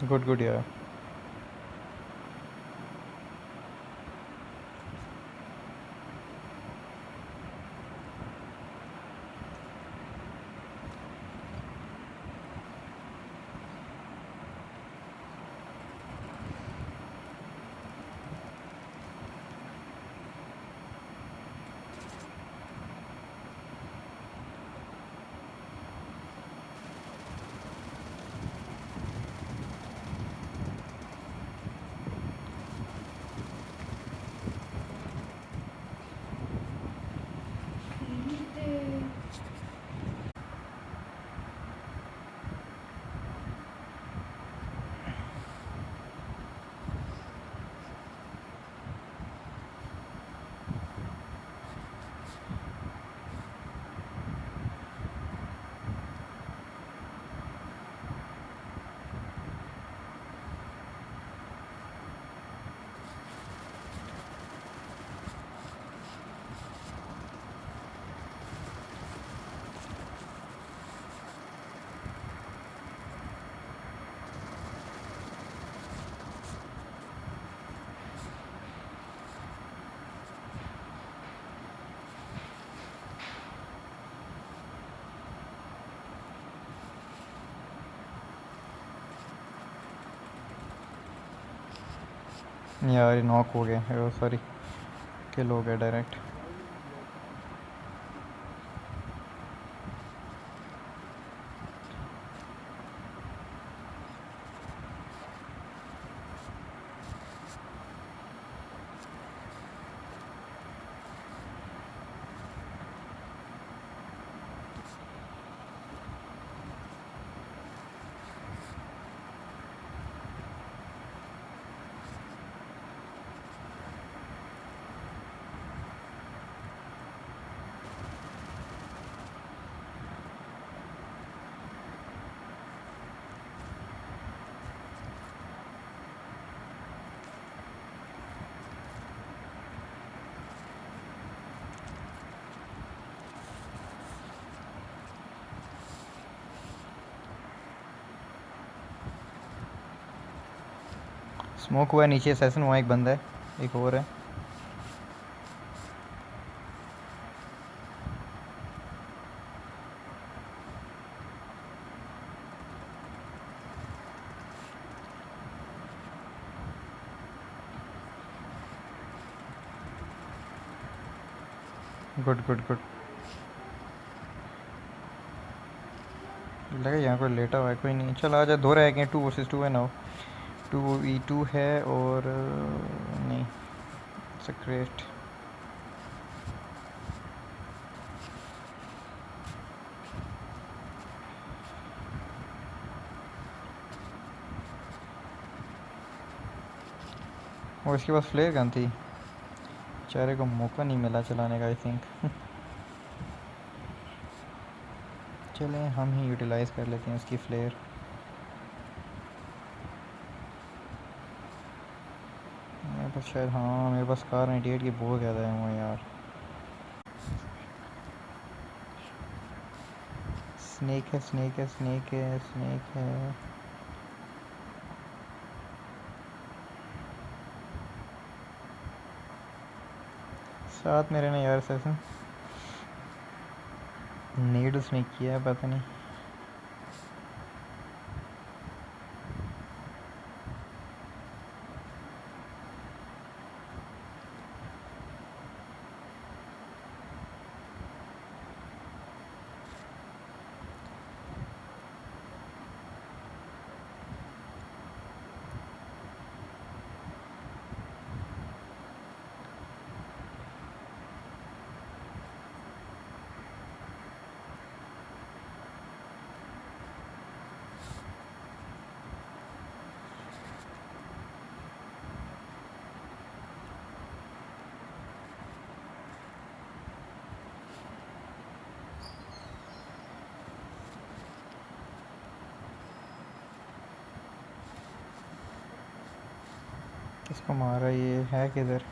Good good यार। यार knock हो गया, सॉरी किल हो गया डायरेक्ट। स्मोक हुआ है नीचे, सेशन वहाँ एक बंदा है, एक और है। Good good good. लगा यहाँ कोई लेटा हुआ है, कोई नहीं। चल आ जा, दो रह गए, 2 वर्सेस 2 है ना। 2v2 है और नहीं सक्रेट। और इसके पास फ्लेयर गन थी, बेचारे को मौका नहीं मिला चलाने का आई थिंक। चलें हम ही यूटिलाइज़ कर लेते हैं उसकी फ्लेयर। मेरे पास शायद, हाँ मेरे पास कार 98 की बहुत ज़्यादा है वो यार। स्नेक है स्नेक है स्नेक है स्नेक है। साथ में रहना यार सेशन। नीड उसने किया है पता नहीं। किसको मारा, ये है किधर?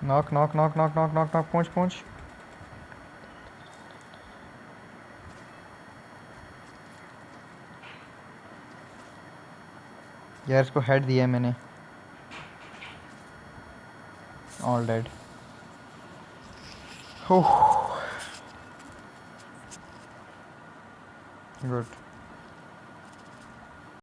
Knock knock knock knock knock knock knock, पहुँच पहुँच। यार इसको हेड दिया है मैंने। All dead. गुड।